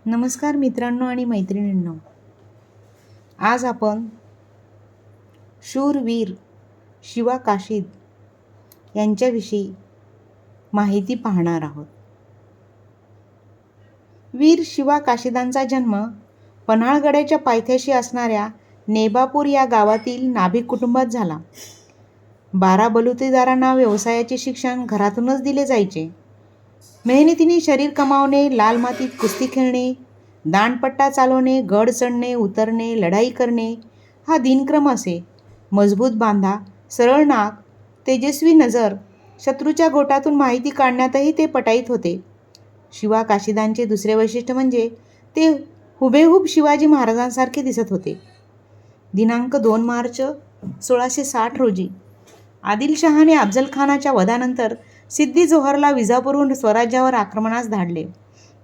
नमस्कार मित्रांनो आणि मैत्रिणींनो. आज आपण शूरवीर शिवा काशीद यांच्याविषयी माहिती पाहणार आहोत. वीर शिवा काशीदांचा जन्म पन्हाळगडाच्या पायथ्याशी असणाऱ्या नेबापूर या गावातील नाभिक कुटुंबात झाला. 12 बलुतेदारांना व्यवसायाचे शिक्षण घरातूनच दिले जायचे. मेहनतीने शरीर कमावणे, लाल मातीत कुस्ती खेळणे, दांडपट्टा चालवणे, गड चढणे, उतरणे, लढाई करणे हा दिनक्रम असे. मजबूत बांधा, सरळ नाक, तेजस्वी नजर, शत्रूच्या गोटातून माहिती काढण्यातही ते पटाईत होते. शिवा काशीदांचे दुसरे वैशिष्ट्य म्हणजे ते हुबेहूब शिवाजी महाराजांसारखे दिसत होते. दिनांक 2 मार्च 1660 रोजी आदिलशहाने अफजलखानाच्या वधानंतर सिद्दी जोहरला विजापूरहून स्वराज्यावर आक्रमणास धाडले,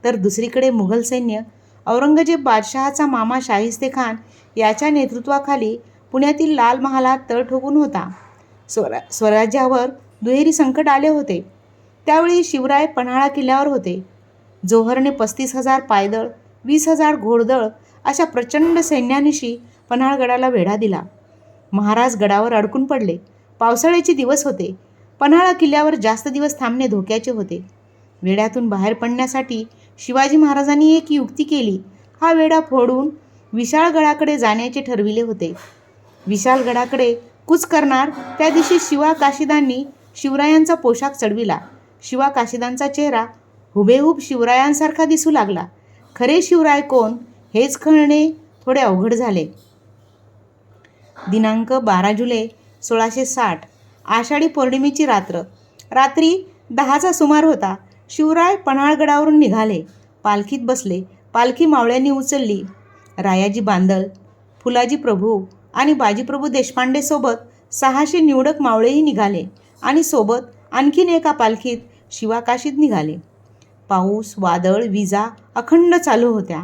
तर दुसरीकडे मुघल सैन्य औरंगजेब बादशहाचा मामा शाहिस्ते खान याच्या नेतृत्वाखाली पुण्यातील लाल महालात तळ ठोकून होता. स्वराज्यावर दुहेरी संकट आले होते. त्यावेळी शिवराय पन्हाळा किल्ल्यावर होते. जोहरने 35,000 पायदळ, 20,000 घोडदळ अशा प्रचंड सैन्यानिशी पन्हाळगडाला वेढा दिला. महाराज गडावर अडकून पडले. पावसाळ्याचे दिवस होते. पन्हाळा किल्ल्यावर जास्त दिवस थांबणे धोक्याचे होते. वेढ्यातून बाहेर पडण्यासाठी शिवाजी महाराजांनी एक युक्ती केली. हा वेढा फोडून विशाळगडाकडे जाण्याचे ठरविले होते. विशाळगडाकडे कूच करणार त्या दिवशी शिवा काशीदांनी शिवरायांचा पोशाख चढविला. शिवा काशीदांचा चेहरा हुबेहूब शिवरायांसारखा दिसू लागला. खरे शिवराय कोण हेच कळणे थोडे अवघड झाले. दिनांक 12 जुलै 1660 आषाढी पौर्णिमेची रात्री 10चा सुमार होता. शिवराय पन्हाळगडावरून निघाले. पालखीत बसले. पालखी मावळ्यांनी उचलली. रायाजी बांदल, फुलाजी प्रभू आणि बाजीप्रभू देशपांडे सोबत 600 निवडक मावळेही निघाले आणि सोबत आणखीन एका पालखीत शिवा काशीद निघाले. पाऊस, वादळ, विजा अखंड चालू होत्या.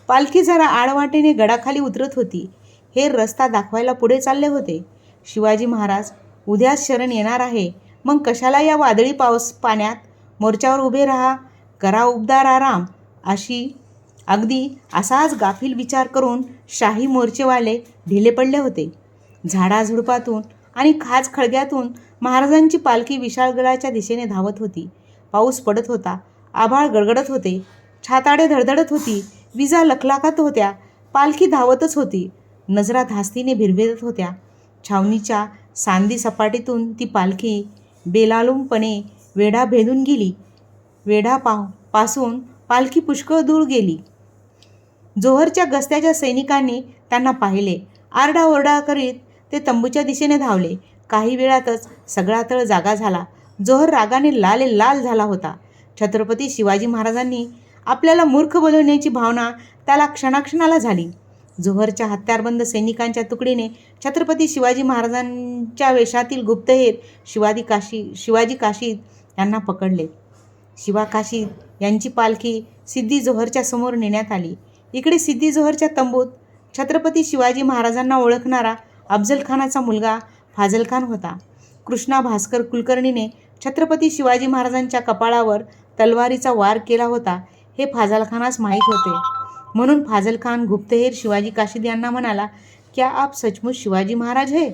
पालखी जरा आडवाटेने गडाखाली उतरत होती. हे रस्ता दाखवायला पुढे चालले होते. शिवाजी महाराज उद्याच शरण येणार आहे, मग कशाला या वादळी पाण्यात मोर्चावर उभे राहा, करा उबदार आराम. अगदी असाच गाफील विचार करून शाही मोर्चेवाले ढिले पडले होते. झाडाझुडपातून आणि खाच खळग्यातून महाराजांची पालखी विशाळगडाच्या दिशेने धावत होती. पाऊस पडत होता. आभाळ गडगडत होते. छाताडे धडधडत होती. विजा लखलाखत होत्या. पालखी धावतच होती. नजरा धास्तीने भिरभिरत होत्या. छावणीच्या सांदी सपाटीतून ती पालखी बेलालूमपणे वेढा भेदून गेली. पासून पालखी पुष्कळ दूर गेली. जोहरच्या गस्त्याच्या सैनिकांनी त्यांना पाहिले. आरडाओरडा करीत ते तंबूच्या दिशेने धावले. काही वेळातच सगळा तळ जागा झाला. जोहर रागाने लाल झाला होता. छत्रपती शिवाजी महाराजांनी आपल्याला मूर्ख बनवण्याची भावना त्याला क्षणाक्षणाला झाली. जोहरच्या हत्यारबंद सैनिकांच्या तुकडीने छत्रपती शिवाजी महाराजांच्या वेशातील गुप्तहेर शिवाजी काशीद यांना पकडले. शिवा काशीद यांची पालखी सिद्दी जोहरच्या समोर नेण्यात आली. इकडे सिद्दी जोहरच्या तंबूत छत्रपती शिवाजी महाराजांना ओळखणारा अफजलखानाचा मुलगा फाझलखान होता. कृष्णा भास्कर कुलकर्णीने छत्रपती शिवाजी महाराजांच्या कपाळावर तलवारीचा वार केला होता हे फाझलखानास माहीत होते. म्हणून फाझलखान गुप्तहेर शिवाजी काशीद यांना म्हणाला, क्या आप सचमुच शिवाजी महाराज है?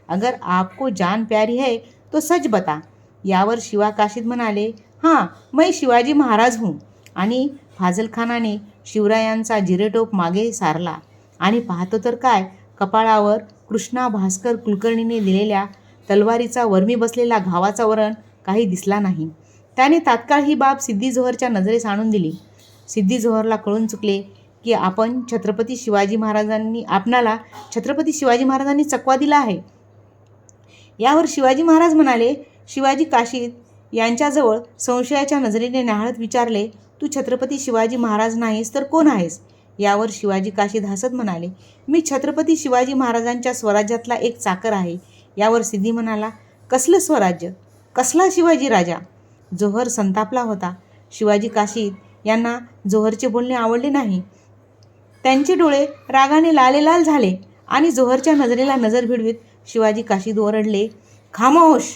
अगर आपको जान प्यारी है तो सच बता. यावर शिवा काशीद म्हणाले, हां, मैं शिवाजी महाराज हूँ. आणि फाझलखानाने शिवरायांचा जिरेटोप मागे सारला आणि पाहतो तर काय, कपाळावर कृष्णा भास्कर कुलकर्णीने दिलेल्या तलवारीचा वर्मी बसलेला घावाचा वरण काही दिसला नाही. त्याने तात्काळ ही बाब सिद्दी जोहरच्या नजरेस आणून दिली. सिद्दी जोहरला कळून चुकले की आपणाला छत्रपती शिवाजी महाराजांनी चकवा दिला आहे. यावर शिवाजी महाराज म्हणाले, शिवाजी काशीद यांच्याजवळ संशयाच्या नजरेने न्याहाळत विचारले, तू छत्रपती शिवाजी महाराज नाहीस तर कोण आहेस? यावर शिवाजी काशीद हसत म्हणाले, मी छत्रपती शिवाजी महाराजांच्या स्वराज्यातला एक चाकर आहे. यावर सिद्धी म्हणाला, कसलं स्वराज्य? कसला शिवाजी राजा? जोहर संतापला होता. शिवाजी काशीद यांना जोहरचे बोलणे आवडले नाही. त्यांचे डोळे रागाने लाल झाले आणि जोहरच्या नजरेला नजर भिडवीत शिवाजी काशीद ओरडले, खामोश!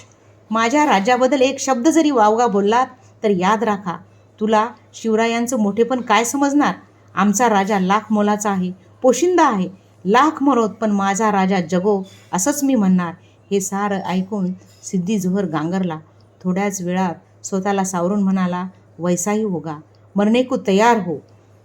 माझ्या राज्याबद्दल एक शब्द जरी वावगा बोललात तर याद राखा, तुला शिवरायांचं मोठेपण काय समजणार? आमचा राजा लाख मोलाचा आहे, पोशिंदा आहे, लाख मरोत पण माझा राजा जगो असंच मी म्हणणार. हे सारं ऐकून सिद्धी जोहर गांगरला. थोड्याच वेळात स्वतःला सावरून म्हणाला, वैसा ही होगा, मरने को तैयार हो.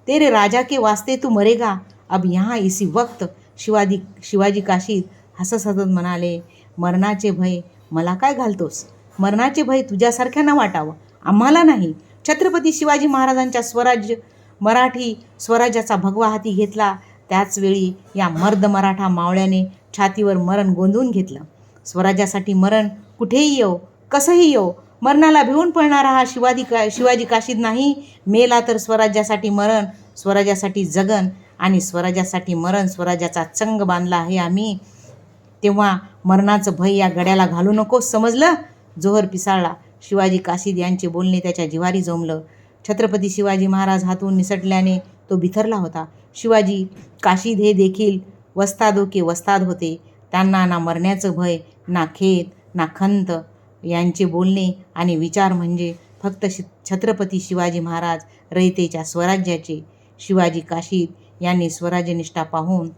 तेरे राजा के वास्ते तू मरेगा, अब यहाँ इसी वक्त. शिवाजी काशीद हसत हसत म्हणाले, मरणाचे भय मला काय घालतोस? मरणाचे भय तुझ्यासारख्यांना वाटावं, आम्हाला नाही. छत्रपती शिवाजी महाराजांच्या मराठी स्वराज्याचा भगवा हाती घेतला. त्याचवेळी या मर्द मराठा मावळ्याने छातीवर मरण गोंधून घेतलं. स्वराज्यासाठी मरण कुठेही येऊ, कसंही येऊ, मरणाला भिवून पळणारा हा शिवाजी काशीद नाही. मेला तर स्वराज्यासाठी मरण, स्वराज्यासाठी जगन आणि स्वराज्यासाठी मरण. स्वराज्याचा चंग बांधला आहे आम्ही. तेव्हा मरणाचं भय या गड्याला घालू नकोस, समजलं? जोहर पिसाळला. शिवाजी काशीद यांचे बोलणे त्याच्या जिव्हारी जोमलं. छत्रपती शिवाजी महाराज हातून निसटल्याने तो बिथरला होता. शिवाजी काशीद हे देखील वस्तादोके वस्ताद होते. त्यांना ना मरण्याचं भय, ना खेद, ना खंत. यांचे बोलणे आणि विचार म्हणजे फक्त छत्रपती शिवाजी महाराज रयतेच्या स्वराज्याचे. शिवाजी काशीद यांनी स्वराज्यनिष्ठा पाहून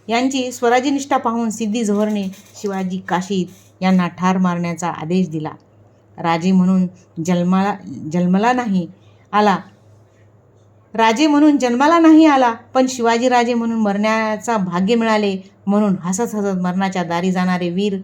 यांची स्वराज्यनिष्ठा पाहून सिद्धी जोहरने शिवाजी काशीद यांना ठार मारण्याचा आदेश दिला. राजे म्हणून जन्माला नाही आला, पण शिवाजी राजे म्हणून मरण्याचा भाग्य मिळाले. म्हणून हसत हसत मरणाच्या दारी जाणारे वीर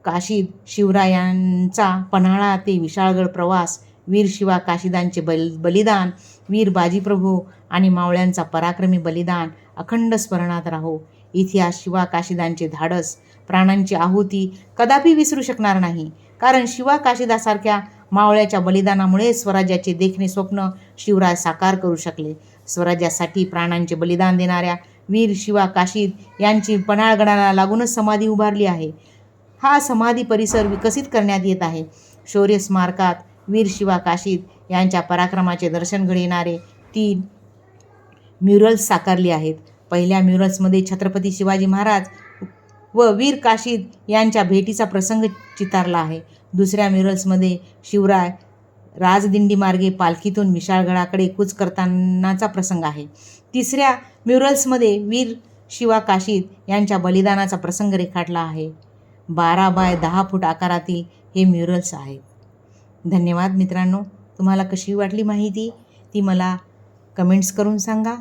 काशीद शिवरायांचा पन्हाळा ते विशाळगड प्रवास, वीर शिवा काशीदांचे बलिदान, वीर बाजीप्रभू आणि मावळ्यांचा पराक्रमी बलिदान अखंड स्मरणात राहो. इतिहास शिवा काशीदांचे धाडस, प्राणांची आहुती कदापि विसरू शकणार नाही. कारण शिवा काशीदासारख्या मावळ्याच्या बलिदानामुळे स्वराज्याचे देखणे स्वप्न शिवराय साकार करू शकले. स्वराज्यासाठी प्राणांचे बलिदान देणाऱ्या वीर शिवा काशीद यांची पन्हाळगडाला लागूनच समाधी उभारली आहे. हा समाधी परिसर विकसित करण्यात येत आहे. शौर्य स्मारकात वीर शिवा काशीद यांच्या पराक्रमाचे दर्शन घडविणारे 3 म्युरल्स साकारली आहेत. पहिल्या म्युरल्समध्ये छत्रपती शिवाजी महाराज व वीर काशीद यांच्या भेटीचा प्रसंग चितारला आहे. दुसऱ्या म्युरल्समध्ये शिवराय राजदिंडीमार्गे पालखीतून विशाळगडाकडे कूच करतानाचा प्रसंग आहे. तिसऱ्या म्युरल्समध्ये वीर शिवा काशीद यांच्या बलिदानाचा प्रसंग रेखाटला आहे. 12 बाय 10 फूट आकारातील हे म्युरल्स आहेत. धन्यवाद मित्रांनो. तुम्हाला कशी वाटली माहिती ती मला कमेंट्स करून सांगा.